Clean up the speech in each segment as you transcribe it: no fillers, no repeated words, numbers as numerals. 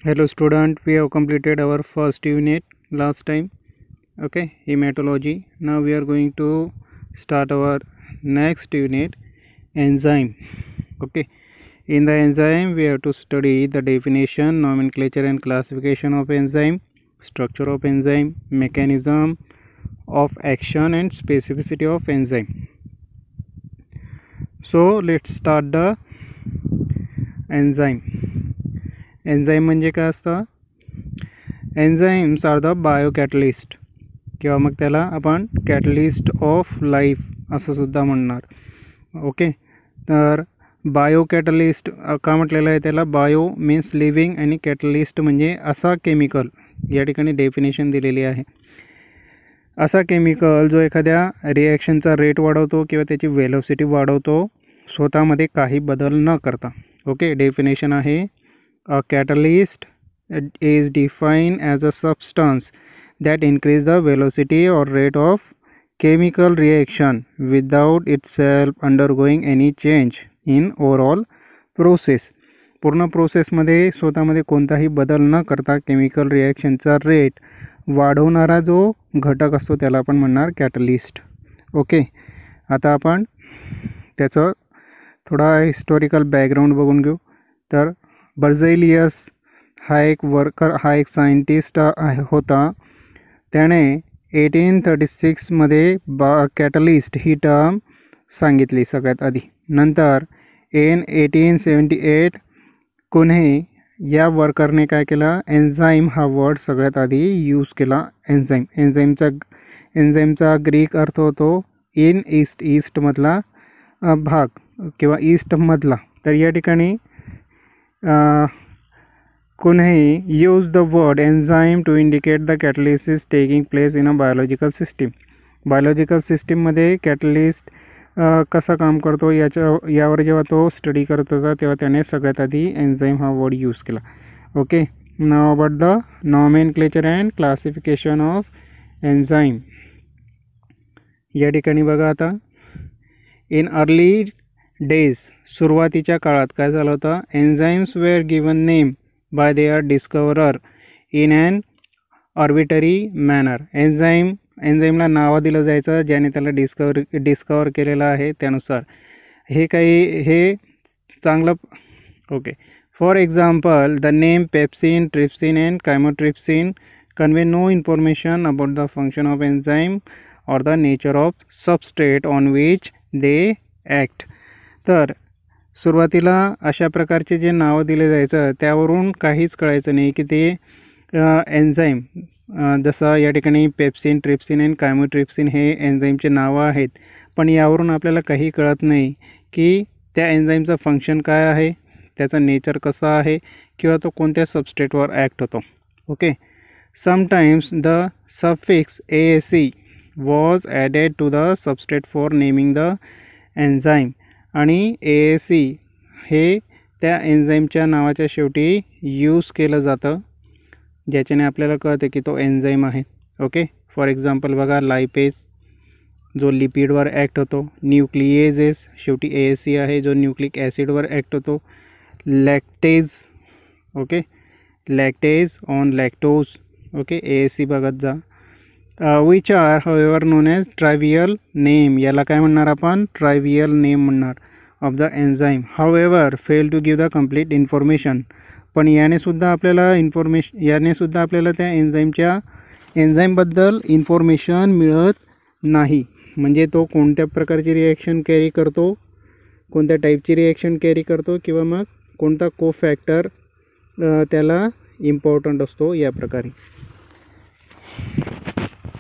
Hello student, we have completed our first unit last time. Okay, hematology. Now we are going to start our next unit, enzyme. Okay, in the enzyme we have to study the definition, nomenclature and classification of enzyme, structure of enzyme, mechanism of action and specificity of enzyme. So let's start the enzyme. Enzyme म्हणजे काय असतं? Enzymes R the बायोकॅटलिस्ट किंवा मग त्याला आपण catalyst of life असं सुद्धा म्हणणार. ओके, तर बायोकॅटलिस्ट का म्हटलेलं आहे त्याला? बायो मीन्स लिव्हिंग आणि कॅटलिस्ट म्हणजे असा केमिकल, या ठिकाणी डेफिनेशन दिलेली आहे. असा केमिकल जो एखाद्या रिॲक्शनचा रेट वाढवतो किंवा त्याची वेलोसिटी वाढवतो स्वतःमध्ये काही बदल न करता. ओके, डेफिनेशन आहे A catalyst is defined as a substance that increases the velocity or rate of chemical reaction without itself undergoing any change in overall process. पूर्ण प्रोसेसमध्ये स्वतःमध्ये कोणताही बदल न करता केमिकल रिॲक्शनचा रेट वाढवणारा जो घटक असतो त्याला आपण म्हणणार कॅटलिस्ट. ओके, आता आपण त्याचं थोडा हिस्टॉरिकल बॅकग्राऊंड बघून घेऊ. तर बर्झेलियस हा एक सायंटिस्ट होता. त्याने 1836मध्ये कॅटलिस्ट ही टर्म सांगितली सगळ्यात आधी. नंतर इन 1878 कोणी या वर्करने काय केलं? एन्झाईम हा वर्ड सगळ्यात आधी यूज केला. एन्झाईमचा ग्रीक अर्थ होतो इन ईस्टमधला भाग किंवा ईस्टमधला. तर या ठिकाणी कोणीही use the word enzyme to indicate the catalysis taking place in a biological system. Biological सिस्टीममध्ये कॅटलिस्ट कसा काम करतो यावर जेव्हा तो स्टडी करत होता तेव्हा त्याने सगळ्यात आधी एन्झाईम हा वर्ड यूज केला. Okay, now about the nomenclature and classification of enzyme. या ठिकाणी बघा, आता इन अर्ली डेज, सुरुवातीच्या काळात काय झालं होतं? Enzymes were given name by their discoverer in an arbitrary manner. एन्झाईमला नावं दिलं जायचं ज्याने त्याला डिस्कवर केलेलं आहे त्यानुसार. हे चांगलं. Okay, for example the name pepsin, trypsin and chymotrypsin convey no information about the function of enzyme or the nature of substrate on which they act. तर सुरुवातीला अशा प्रकारचे जे नावं दिले जायचं त्यावरून काहीच कळायचं नाही की ते एन्झाईम, जसं या ठिकाणी पेप्सिन, ट्रिप्सिन अँड कायमोट्रिप्सिन हे एन्झाईमचे नावं आहेत. पण यावरून आपल्याला काही कळत नाही की त्या एन्झाईमचं फंक्शन काय आहे, त्याचं नेचर कसं आहे किंवा तो कोणत्या सबस्ट्रेटवर ॲक्ट होतो. Okay, sometimes the suffix ASE was added to the substrate for naming the enzyme. आणि ASE हे त्या एन्झाईमच्या नावाच्या शेवटी यूज केलं जातं ज्याच्याने आपल्याला कळते की तो एन्झाईम आहे. ओके, फॉर एक्झाम्पल बघा, लायपेज जो लिपिडवर ॲक्ट होतो, न्यूक्लिएजेस शेवटी ASE आहे जो न्यूक्लिक ॲसिडवर ॲक्ट होतो, lactase. Okay, lactase on lactose. Okay, ASE बघत जा. Which are however known as trivial name. याला काय म्हणणार आपण? ट्रायव्हियल नेम म्हणणार of the enzyme. However fail to give the complete information. पण याने सुद्धा आपल्याला त्या एन्झाईमबद्दल इन्फॉर्मेशन मिळत नाही. म्हणजे तो कोणत्या प्रकारची रिॲक्शन कॅरी करतो, कोणत्या टाईपची रिॲक्शन कॅरी करतो किंवा मग कोणता कोफॅक्टर त्याला इम्पॉर्टंट असतो या प्रकारे.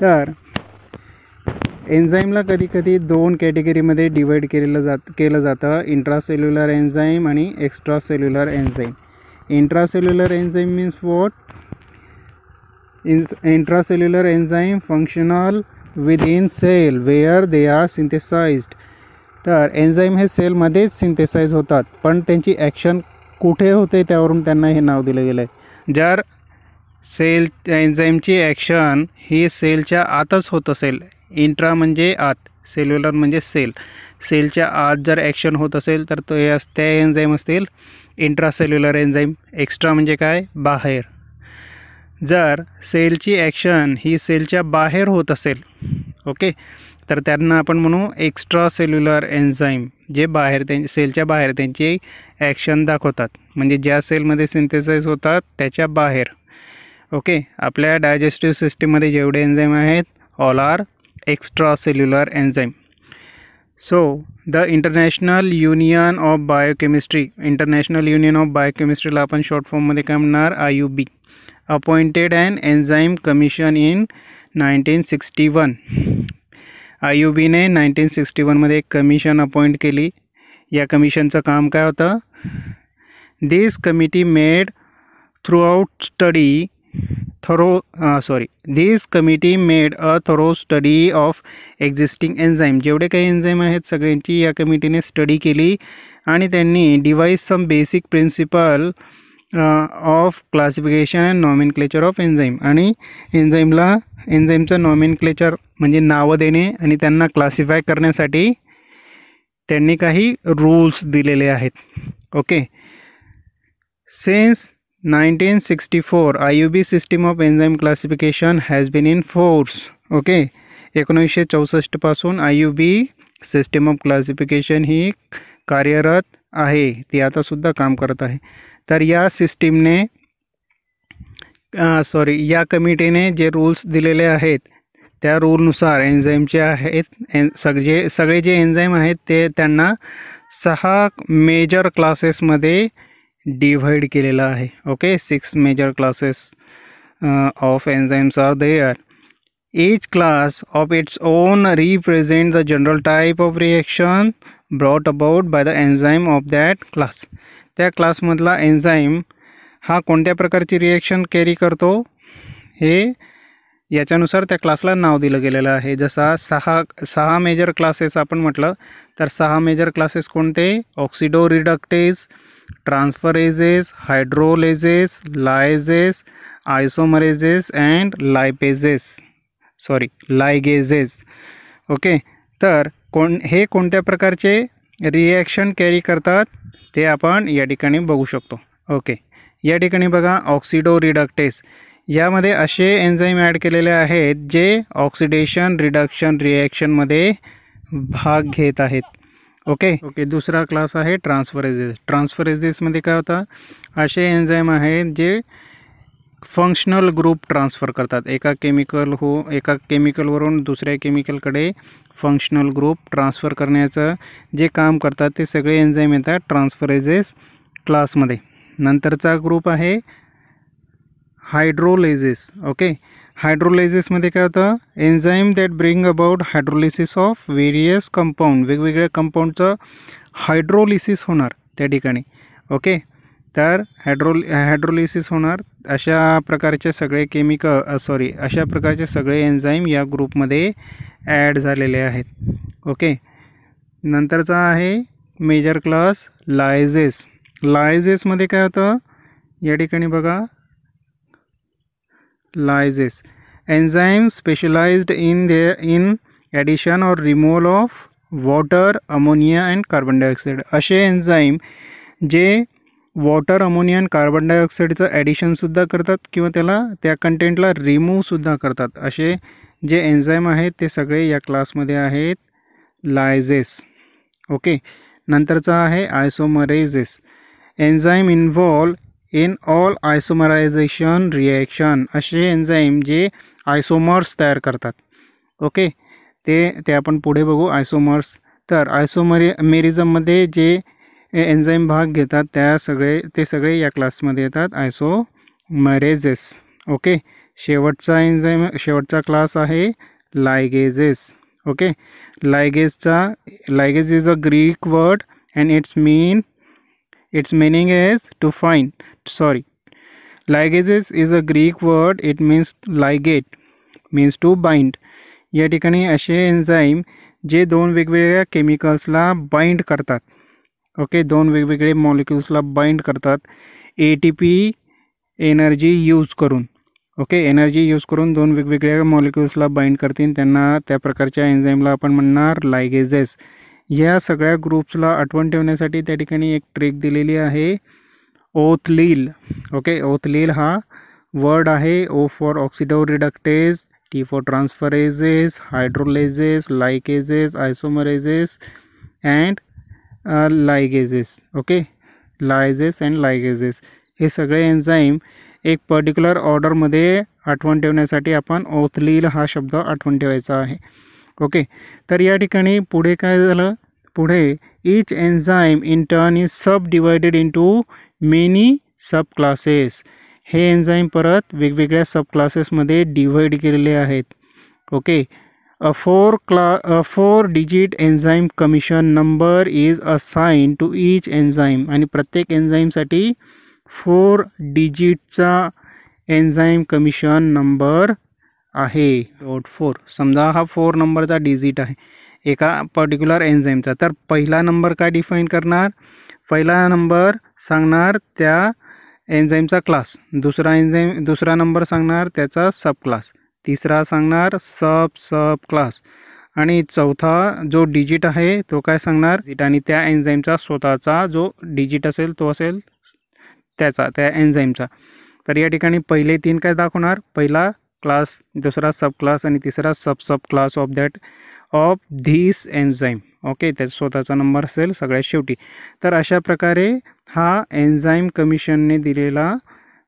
तर एन्झाईमला कधीकधी दोन कॅटेगरीमध्ये डिवाईड केलं जातं, इंट्रासेल्युलर एन्झाईम आणि extracellular enzyme. Intracellular enzyme means what? Intracellular enzyme functional within cell where they are synthesized. तर एन्झाईम हे सेलमध्येच सिंथेसाइज होतात, पण त्यांची ॲक्शन कुठे होते त्यावरून त्यांना हे नाव दिलं गेलं आहे. जर एन्झाईमची ॲक्शन ही सेलच्या आतच होत असेल, इंट्रा म्हणजे आत, सेल्युलर म्हणजे सेलच्या आत जर ॲक्शन होत असेल तर तो त्या एन्झाईम असतील इंट्रासेल्युलर एन्झाईम. एक्स्ट्रा म्हणजे काय, बाहेर. जर सेलची ॲक्शन ही सेलच्या बाहेर होत असेल, ओके, तर त्यांना आपण म्हणू एक्स्ट्रा सेल्युलर एन्झाईम, जे बाहेर सेलच्या बाहेर त्यांची ॲक्शन दाखवतात, म्हणजे ज्या सेलमध्ये सिंथेसाइज होतात त्याच्या बाहेर. ओके, आपल्या डायजेस्टिव्ह सिस्टीममध्ये जेवढे एन्झाईम आहेत all are extra cellular enzyme. So the international union of biochemistry, international union of बायोकेमिस्ट्रीला आपण शॉर्ट फॉर्ममध्ये काय म्हणणार, IUB, appointed an enzyme commission in 1961. IUBने 1961मध्ये एक कमिशन अपॉइंट केली. या कमिशनचं काम काय होतं, this committee made This committee made a thorough study of existing enzyme. जेवढे काही एन्झाईम आहेत सगळ्यांची या कमिटीने स्टडी केली आणि त्यांनी devise some basic principle of classification and nomenclature of enzyme. आणि एन्झाईमचं नॉमेनक्लेचर म्हणजे नावं देणे आणि त्यांना क्लासिफाय करण्यासाठी त्यांनी काही रूल्स दिलेले आहेत. Okay, since 1964 IUB system of enzyme classification has been in force. Okay, 1964 पासून IUB सिस्टीम ऑफ क्लासिफिकेशन ही कार्यरत आहे, ती आता सुद्धा काम करत आहे. तर या सिस्टीमने या कमिटीने जे रूल्स दिलेले आहेत त्या रूलनुसार एन्झाईमचे आहेत सगळे जे एन्झाईम आहेत ते त्यांना 6 मेजर क्लासेसमध्ये डिव्हाइड केलेला आहे. Okay, 6 major classes of enzymes are there. Each class of its own represent the general type of reaction brought about by the enzyme of that class. त्या क्लासमधला एन्झाईम हा कोणत्या प्रकारची रिॲक्शन कॅरी करतो हे याच्यानुसार त्या क्लासला नाव दिलं गेलेलं आहे. जसा 6 मेजर क्लासेस आपण म्हटलं तर 6 मेजर क्लासेस कोणते, ऑक्सिडो रिडक्टेज, ट्रान्सफरेजेस, हायड्रोलेजेस, लायजेस, आयसोमरेजेस अँड लायगेजेस. ओके, तर हे कोणत्या प्रकारचे रिॲक्शन कॅरी करतात ते आपण या ठिकाणी बघू शकतो. ओके, या ठिकाणी बघा ऑक्सिडो रिडक्टेज, यामध्ये असे एन्झाईम ॲड केलेले आहेत जे ऑक्सिडेशन रिडक्शन रिॲक्शनमध्ये भाग घेत आहेत. ओके, दुसरा क्लास आहे ट्रान्सफरेजेस. ट्रान्सफरेजेसमध्ये काय होतं, असे एन्झाईम आहेत जे फंक्शनल ग्रुप ट्रान्सफर करतात. एका केमिकलवरून दुसऱ्या केमिकलकडे फंक्शनल ग्रुप ट्रान्सफर करण्याचं जे काम करतात ते सगळे एन्झाईम येतात ट्रान्सफरेजेस क्लासमध्ये. नंतरचा ग्रुप आहे हायड्रोलेजेस. ओके, हायड्रोलेजेसमध्ये काय होतं, enzyme that bring about hydrolysis of various compound, वेगवेगळ्या कंपाऊंडचं हायड्रोलिसिस होणार त्या ठिकाणी. ओके, तर हायड्रोलिसिस होणार. अशा प्रकारचे सगळे एन्झाईम या ग्रुपमध्ये ॲड झालेले आहेत. ओके, नंतरचा आहे मेजर क्लास लायजेस. लायजेसमध्ये काय होतं, या ठिकाणी बघा लायजेस, एन्झाईम स्पेशलाइज्ड इन ॲडिशन और removal of water, ammonia and carbon dioxide. असे एन्झाईम जे वॉटर, अमोनिया आणि कार्बन डायऑक्साईडचं ॲडिशनसुद्धा करतात किंवा त्या कंटेंटला रिमूव्हसुद्धा करतात. असे जे एन्झाईम आहेत ते सगळे या क्लासमध्ये आहेत लायजेस. ओके, नंतरचा आहे isomerases. Enzyme involve in all isomerization reaction. असे एन्झाईम जे आयसोमर्स तयार करतात. ओके, ते आपण पुढे बघू आयसोमर्स. तर आयसोमेरिझममध्ये जे एन्झाईम भाग घेतात ते सगळे या क्लासमध्ये येतात आयसोमरेजेस. ओके, शेवटचा क्लास आहे ligases. Okay, ligase is a Greek word and its meaning is to find. Ligases is a Greek word. It means ligate, means to bind. या ठिकाणी असे एन्झाईम जे 2 वेगवेगळ्या केमिकल्सला बाइंड करतात. ओके, 2 वेगवेगळे मॉलिक्युल्सला बाइंड करतात ATP एनर्जी यूज करून. Okay, energy use करून दोन वेगवेगळ्या मॉलिक्युल्सला बाइंड करतील, त्यांना त्या प्रकारच्या एन्झाईमला आपण म्हणणार लायगेजेस. या सगळ्या ग्रुप्सला आठवण ठेवण्यासाठी त्या ठिकाणी एक ट्रिक दिलेली आहे, ओथलील. ओके, ओथलील हा वर्ड आहे. O for oxidoreductase, T for transferases, hydrolases, lyases, isomerases and ligases. Okay, lyases and ligases हे सगळे एन्झाईम एक पर्टिक्युलर ऑर्डरमध्ये आठवण ठेवण्यासाठी आपण ओथलील हा शब्द आठवण ठेवायचा आहे. ओके, तर या ठिकाणी पुढे काय झालं, पुढे each enzyme in turn is subdivided into many subclasses. हे एन्झाईम परत वेगवेगळ्या सब क्लासेसमध्ये डिवाइड केलेले आहेत. Okay, a four digit enzyme commission number is assigned to each enzyme. आणि प्रत्येक एन्झाईमसाठी 4 डिजिटचा एन्झाईम कमिशन नंबर आहे. 4 समजा हा 4 नंबरचा डिजिट आहे एका पर्टिक्युलर एन्झाईमचा. तर पहिला नंबर काय डिफाईन करणार, पहिला नंबर सांगणार त्या एन्झाईमचा क्लास, दुसरा नंबर सांगणार त्याचा सब क्लास, तिसरा सांगणार सब क्लास आणि चौथा जो डिजिट आहे तो काय सांगणार, आणि त्या एन्झाईमचा स्वतःचा जो डिजिट असेल तो असेल त्या एन्झाईमचा. तर या ठिकाणी पहिले 3 काय दाखवणार, पहिला क्लास, दुसरा सब क्लास आणि तिसरा subclass of this enzyme. Okay, त्याचा स्वतःचा नंबर असेल सगळ्यात शेवटी. तर अशा प्रकारे हा एन्झाईम कमिशनने दिलेला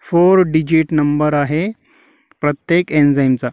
4 डिजिट नंबर आहे प्रत्येक एन्झाईमचा.